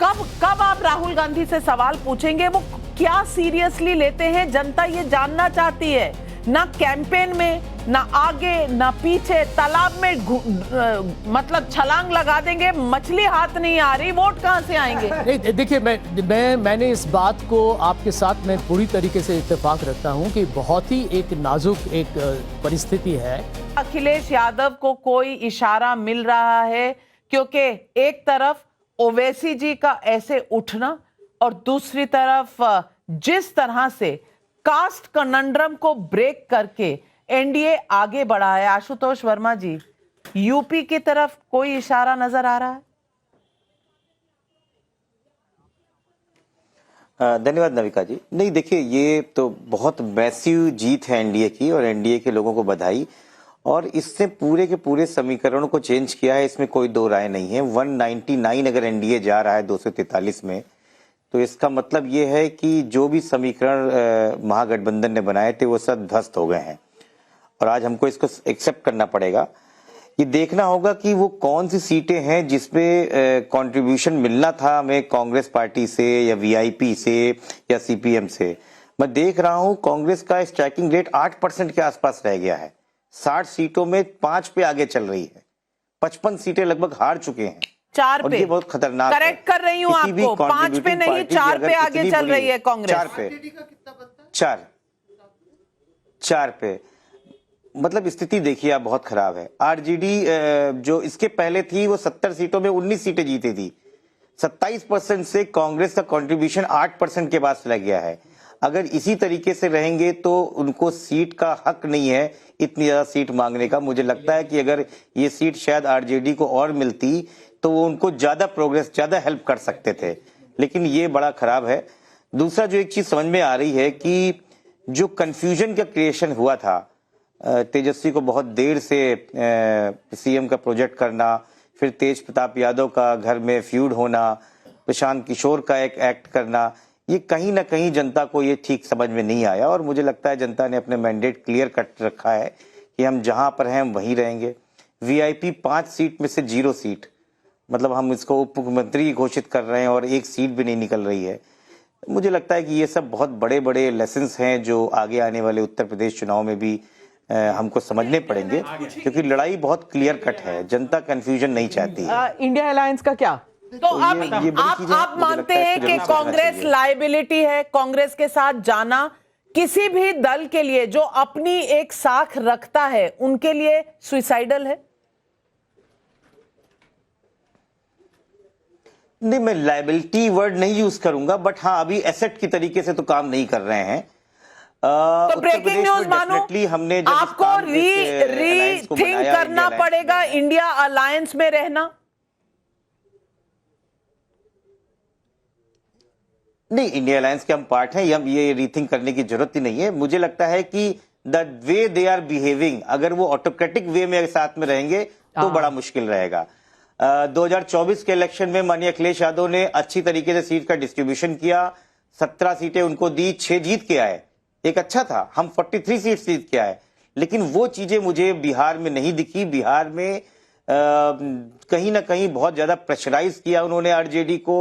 कब कब आप राहुल गांधी से सवाल पूछेंगे? वो क्या सीरियसली लेते हैं, जनता ये जानना चाहती है। ना कैंपेन में, ना आगे ना पीछे, तालाब में मतलब छलांग लगा देंगे, मछली हाथ नहीं आ रही, वोट कहां से आएंगे? नहीं, देखिए मैंने इस बात को आपके साथ मैं पूरी तरीके से इत्तेफाक रखता हूं कि बहुत ही एक नाजुक एक परिस्थिति है। अखिलेश यादव को कोई इशारा मिल रहा है, क्योंकि एक तरफ ओवैसी जी का ऐसे उठना और दूसरी तरफ जिस तरह से कास्ट कनंड्रम को ब्रेक करके एनडीए आगे बढ़ा है। आशुतोष वर्मा जी, यूपी की तरफ कोई इशारा नजर आ रहा है? धन्यवाद नविका जी। नहीं, देखिए ये तो बहुत मैसिव जीत है एनडीए की, और एनडीए के लोगों को बधाई। और इससे पूरे के पूरे समीकरणों को चेंज किया है, इसमें कोई दो राय नहीं है। 199 अगर एनडीए जा रहा है 243 में, तो इसका मतलब ये है कि जो भी समीकरण महागठबंधन ने बनाए थे वो सब ध्वस्त हो गए हैं, और आज हमको इसको एक्सेप्ट करना पड़ेगा। ये देखना होगा कि वो कौन सी सीटें हैं जिसपे कंट्रीब्यूशन मिलना था हमें कांग्रेस पार्टी से या वीआईपी से या सीपीएम से। मैं देख रहा हूं कांग्रेस का स्ट्राइकिंग रेट 8% के आसपास रह गया है। 60 सीटों में 5 पे आगे चल रही है, 55 सीटें लगभग हार चुके हैं। 4 पे, ये बहुत खतरनाक है। करेक्ट कर रही हूँ आपको, 5 पे नहीं 4 पे आगे चल रही है कांग्रेस। 4 पे मतलब स्थिति देखिए आप, बहुत खराब है। आरजेडी जो इसके पहले थी वो 70 सीटों में 19 सीटें जीती थी। 27% से कांग्रेस का कंट्रीब्यूशन 8% के पास रह गया है। अगर इसी तरीके से रहेंगे तो उनको सीट का हक नहीं है इतनी ज्यादा सीट मांगने का। मुझे लगता है कि अगर ये सीट शायद आरजेडी को और मिलती तो वो उनको ज्यादा प्रोग्रेस, ज्यादा हेल्प कर सकते थे, लेकिन ये बड़ा खराब है। दूसरा जो एक चीज समझ में आ रही है कि जो कंफ्यूजन का क्रिएशन हुआ था, तेजस्वी को बहुत देर से सीएम का प्रोजेक्ट करना, फिर तेज प्रताप यादव का घर में फ्यूड होना, प्रशांत किशोर का एक एक्ट करना, ये कहीं ना कहीं जनता को ये ठीक समझ में नहीं आया। और मुझे लगता है जनता ने अपने मैंडेट क्लियर कट रखा है कि हम जहां पर हैं हम वहीं रहेंगे। वीआईपी 5 सीट में से 0 सीट, मतलब हम इसको उप मुख्यमंत्री घोषित कर रहे हैं और 1 सीट भी नहीं निकल रही है। मुझे लगता है कि ये सब बहुत बड़े बड़े लेसन्स हैं जो आगे आने वाले उत्तर प्रदेश चुनाव में भी हमको समझने पड़ेंगे, क्योंकि लड़ाई बहुत क्लियर कट है, जनता कंफ्यूजन नहीं चाहती है। इंडिया अलायंस का क्या? तो आप मानते हैं कि कांग्रेस लायबिलिटी है? कांग्रेस के साथ जाना किसी भी दल के लिए जो अपनी एक साख रखता है उनके लिए सुसाइडल है? नहीं, मैं लायबिलिटी वर्ड नहीं यूज करूंगा, बट हाँ अभी एसेट की तरीके से तो काम नहीं कर रहे हैं। तो ब्रेकिंग न्यूज मानो, हमने आपको रीथिंक करना पड़ेगा इंडिया अलायंस में रहना। नहीं, इंडिया अलायंस के हम पार्ट हैं, हम ये रीथिंक करने की जरूरत ही नहीं है। मुझे लगता है कि the way they are behaving, अगर वो ऑटोक्रेटिक वे में साथ में रहेंगे तो बड़ा मुश्किल रहेगा। 2024 के इलेक्शन में माननीय अखिलेश यादव ने अच्छी तरीके से सीट का डिस्ट्रीब्यूशन किया, 17 सीटें उनको दी, 6 जीत के आए, एक अच्छा था। हम 43 सीट जीत के आए, लेकिन वो चीजें मुझे बिहार में नहीं दिखी। बिहार में कहीं ना कहीं बहुत ज्यादा प्रेशराइज किया उन्होंने आरजेडी को।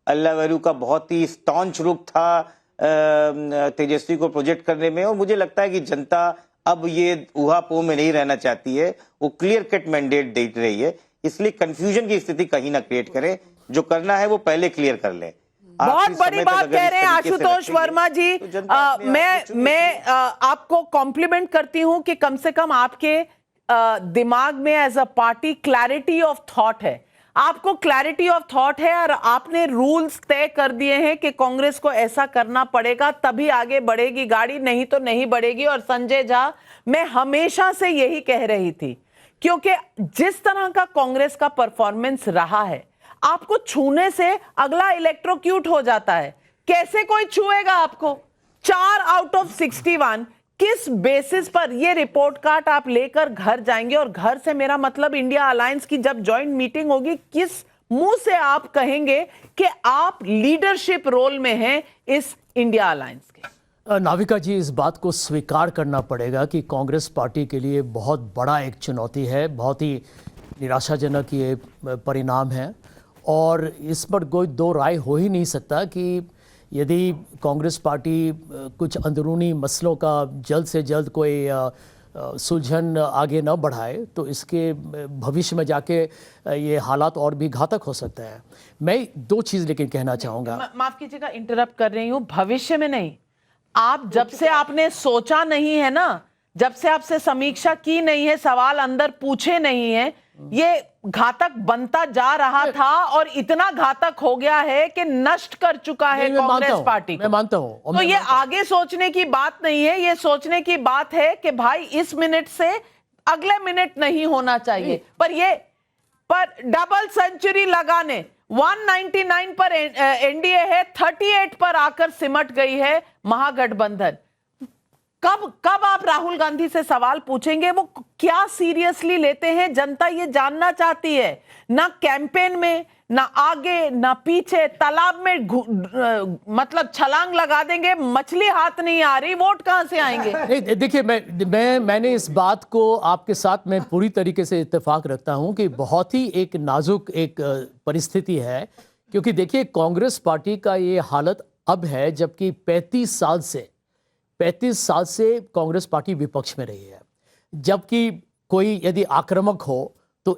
अल्लावेरू का बहुत ही स्टॉन्च रुख था तेजस्वी को प्रोजेक्ट करने में, और मुझे लगता है कि जनता अब ये ऊहापोह में नहीं रहना चाहती है, वो क्लियर कट मैंडेट दे रही है। इसलिए कंफ्यूजन की स्थिति कहीं ना क्रिएट करें, जो करना है वो पहले क्लियर कर लें। बहुत बड़ी बात कह रहे हैं आशुतोष वर्मा जी। मैं आपको कॉम्प्लीमेंट करती हूं कि कम से कम आपके दिमाग में as a party clarity of thought है, आपको क्लैरिटी ऑफ थॉट है, और आपने रूल्स तय कर दिए हैं कि कांग्रेस को ऐसा करना पड़ेगा तभी आगे बढ़ेगी गाड़ी, नहीं तो नहीं बढ़ेगी। और संजय झा, मैं हमेशा से यही कह रही थी, क्योंकि जिस तरह का कांग्रेस का परफॉर्मेंस रहा है, आपको छूने से अगला इलेक्ट्रोक्यूट हो जाता है। कैसे कोई छुएगा आपको? 4 आउट ऑफ 61, किस बेसिस पर ये रिपोर्ट कार्ड आप लेकर घर जाएंगे? और घर से मेरा मतलब इंडिया अलायंस की जब ज्वाइंट मीटिंग होगी, किस मुंह से आप कहेंगे कि आप लीडरशिप रोल में हैं इस इंडिया अलायंस के? नाविका जी, इस बात को स्वीकार करना पड़ेगा कि कांग्रेस पार्टी के लिए बहुत बड़ा एक चुनौती है, बहुत ही निराशाजनक ये परिणाम है। और इस पर कोई दो राय हो ही नहीं सकता कि यदि कांग्रेस पार्टी कुछ अंदरूनी मसलों का जल्द से जल्द कोई सुलझन आगे न बढ़ाए तो इसके भविष्य में जाके ये हालात और भी घातक हो सकते हैं। मैं दो चीज़ लेकिन कहना चाहूँगा। माफ कीजिएगा, इंटरप्ट कर रही हूँ। भविष्य में नहीं, आप जब से आपने सोचा नहीं है ना, जब से आपसे समीक्षा की नहीं है, सवाल अंदर पूछे नहीं है, ये घातक बनता जा रहा था और इतना घातक हो गया है कि नष्ट कर चुका है कांग्रेस पार्टी को। मैं मानता हूं। तो ये आगे सोचने की बात नहीं है, ये सोचने की बात है कि भाई इस मिनट से अगले मिनट नहीं होना चाहिए। पर डबल सेंचुरी लगाने 199 पर एनडीए है, 38 पर आकर सिमट गई है महागठबंधन। कब आप राहुल गांधी से सवाल पूछेंगे? वो क्या सीरियसली लेते हैं, जनता ये जानना चाहती है। ना कैंपेन में, ना आगे ना पीछे, तालाब में मतलब छलांग लगा देंगे, मछली हाथ नहीं आ रही, वोट कहां से आएंगे? नहीं, देखिए, मैंने इस बात को आपके साथ मैं पूरी तरीके से इत्तेफाक रखता हूं कि बहुत ही एक नाजुक एक परिस्थिति है, क्योंकि देखिए कांग्रेस पार्टी का ये हालत अब है जबकि 35 साल से कांग्रेस पार्टी विपक्ष में रही है। जबकि कोई यदि आक्रामक हो तो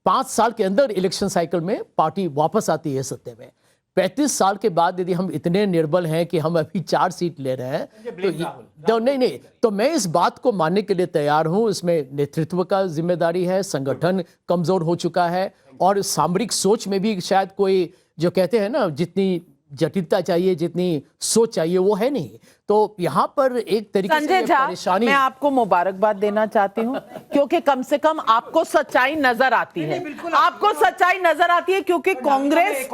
5 साल के अंदर इलेक्शन साइकिल में पार्टी वापस आती है सत्ते में। 35 साल के बाद यदि हम इतने निर्बल हैं कि हम अभी 4 सीट ले रहे हैं तो नहीं, तो मैं इस बात को मानने के लिए तैयार हूं। इसमें नेतृत्व का जिम्मेदारी है, संगठन कमजोर हो चुका है और सामरिक सोच में भी शायद कोई जो कहते हैं ना, जितनी जटिलता चाहिए, जितनी सोच चाहिए, वो है नहीं। तो यहाँ पर एक तरीके से परेशानी। मैं आपको मुबारकबाद देना चाहती हूँ क्योंकि कम से कम आपको सच्चाई नजर आती है। आपको सच्चाई नजर आती है क्योंकि कांग्रेस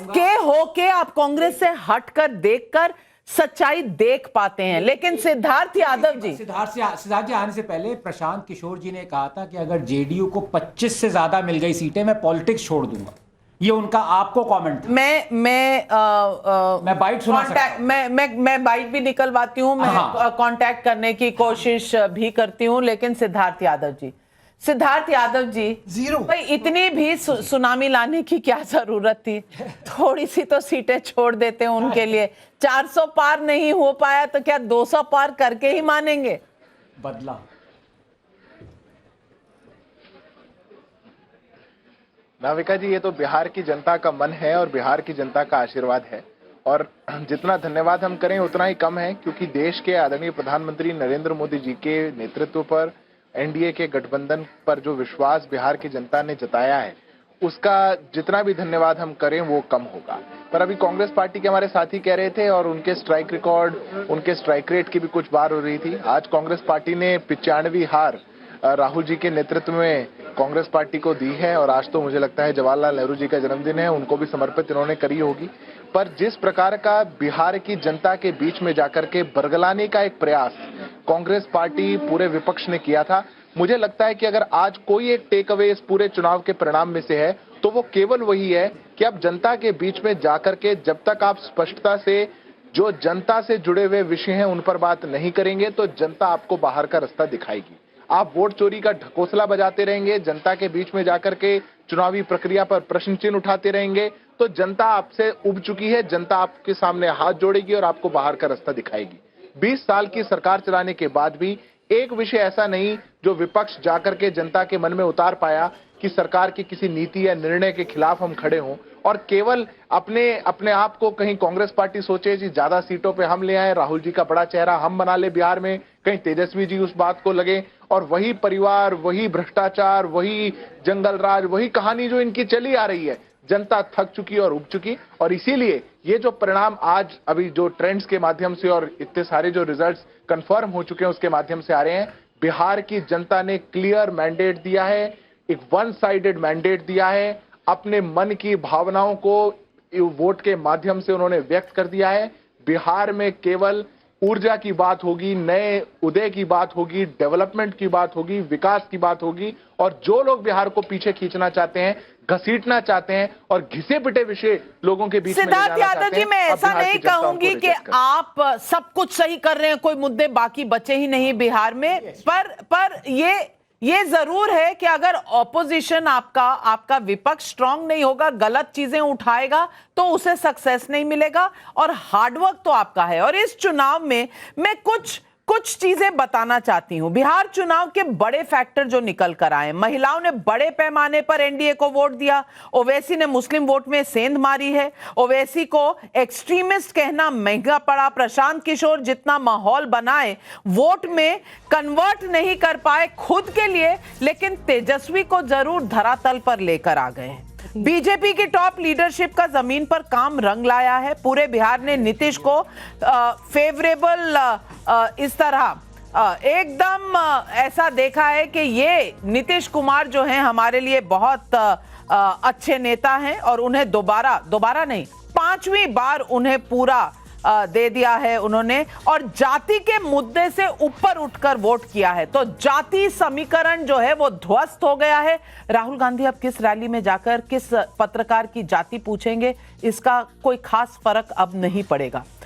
के होके आप कांग्रेस से हटकर देखकर सच्चाई देख पाते हैं। लेकिन सिद्धार्थ यादव जी, सिद्धार्थ जी आने से पहले प्रशांत किशोर जी ने कहा था कि अगर जेडीयू को 25 से ज्यादा मिल गई सीटें, मैं पॉलिटिक्स छोड़ दूंगा। ये उनका आपको कमेंट था। मैं बाइट सुना सकता हूं। मैं बाइट भी निकलवाती हूं, मैं कांटेक्ट करने की कोशिश भी करती हूं। लेकिन सिद्धार्थ यादव जी जीरो भाई, इतनी भी सुनामी लाने की क्या जरूरत थी? थोड़ी सी तो सीटें छोड़ देते हैं उनके लिए। 400 पार नहीं हो पाया तो क्या 200 पार करके ही मानेंगे? बदला नाविका जी, ये तो बिहार की जनता का मन है और बिहार की जनता का आशीर्वाद है, और जितना धन्यवाद हम करें उतना ही कम है, क्योंकि देश के आदरणीय प्रधानमंत्री नरेंद्र मोदी जी के नेतृत्व पर एनडीए के गठबंधन पर जो विश्वास बिहार की जनता ने जताया है, उसका जितना भी धन्यवाद हम करें वो कम होगा। पर अभी कांग्रेस पार्टी के हमारे साथी कह रहे थे और उनके स्ट्राइक रिकॉर्ड, उनके स्ट्राइक रेट की भी कुछ बात हो रही थी। आज कांग्रेस पार्टी ने 95वीं हार राहुल जी के नेतृत्व में कांग्रेस पार्टी को दी है, और आज तो मुझे लगता है जवाहरलाल नेहरू जी का जन्मदिन है, उनको भी समर्पित इन्होंने करी होगी। पर जिस प्रकार का बिहार की जनता के बीच में जाकर के बरगलाने का एक प्रयास कांग्रेस पार्टी पूरे विपक्ष ने किया था, मुझे लगता है कि अगर आज कोई एक टेक अवे इस पूरे चुनाव के परिणाम में से है तो वो केवल वही है कि अब जनता के बीच में जाकर के जब तक आप स्पष्टता से जो जनता से जुड़े हुए विषय हैं उन पर बात नहीं करेंगे तो जनता आपको बाहर का रास्ता दिखाएगी। आप वोट चोरी का ढकोसला बजाते रहेंगे, जनता के बीच में जाकर के चुनावी प्रक्रिया पर प्रश्न चिन्ह उठाते रहेंगे, तो जनता आपसे उब चुकी है। जनता आपके सामने हाथ जोड़ेगी और आपको बाहर का रास्ता दिखाएगी। 20 साल की सरकार चलाने के बाद भी एक विषय ऐसा नहीं जो विपक्ष जाकर के जनता के मन में उतार पाया कि सरकार की किसी नीति या निर्णय के खिलाफ हम खड़े हों, और केवल अपने आप को कहीं कांग्रेस पार्टी सोचे कि ज्यादा सीटों पे हम ले आए, राहुल जी का बड़ा चेहरा हम बना ले बिहार में, कहीं तेजस्वी जी उस बात को लगे, और वही परिवार, वही भ्रष्टाचार, वही जंगल राज, वही कहानी जो इनकी चली आ रही है। जनता थक चुकी और उब चुकी, और इसीलिए ये जो परिणाम आज अभी जो ट्रेंड्स के माध्यम से और इतने सारे जो रिजल्ट्स कंफर्म हो चुके हैं उसके माध्यम से आ रहे हैं, बिहार की जनता ने क्लियर मैंडेट दिया है, एक वन साइडेड मैंडेट दिया है। अपने मन की भावनाओं को वोट के माध्यम से उन्होंने व्यक्त कर दिया है। बिहार में केवल ऊर्जा की बात होगी, नए उदय की बात होगी, डेवलपमेंट की बात होगी, विकास की बात होगी, और जो लोग बिहार को पीछे खींचना चाहते हैं, घसीटना चाहते हैं और घिसे पिटे विषय लोगों के बीच में ले जाना चाहते हैं। सिद्धार्थ यादव जी, मैं ऐसा नहीं कहूंगी कि आप सब कुछ सही कर रहे हैं, कोई मुद्दे बाकी बचे ही नहीं बिहार में, पर ये जरूर है कि अगर ऑपोजिशन आपका विपक्ष स्ट्रांग नहीं होगा, गलत चीजें उठाएगा, तो उसे सक्सेस नहीं मिलेगा। और हार्डवर्क तो आपका है। और इस चुनाव में मैं कुछ चीजें बताना चाहती हूं। बिहार चुनाव के बड़े फैक्टर जो निकल कर आए, महिलाओं ने बड़े पैमाने पर एनडीए को वोट दिया। ओवैसी ने मुस्लिम वोट में सेंध मारी है। ओवैसी को एक्सट्रीमिस्ट कहना महंगा पड़ा। प्रशांत किशोर जितना माहौल बनाए, वोट में कन्वर्ट नहीं कर पाए खुद के लिए, लेकिन तेजस्वी को जरूर धरातल पर लेकर आ गए। बीजेपी की टॉप लीडरशिप का जमीन पर काम रंग लाया है। पूरे बिहार ने नीतीश को फेवरेबल इस तरह एकदम ऐसा देखा है कि ये नीतीश कुमार जो हैं हमारे लिए बहुत अच्छे नेता हैं, और उन्हें दोबारा नहीं, 5वीं बार उन्हें पूरा दे दिया है उन्होंने। और जाति के मुद्दे से ऊपर उठकर वोट किया है, तो जाति समीकरण जो है वो ध्वस्त हो गया है। राहुल गांधी अब किस रैली में जाकर किस पत्रकार की जाति पूछेंगे, इसका कोई खास फर्क अब नहीं पड़ेगा।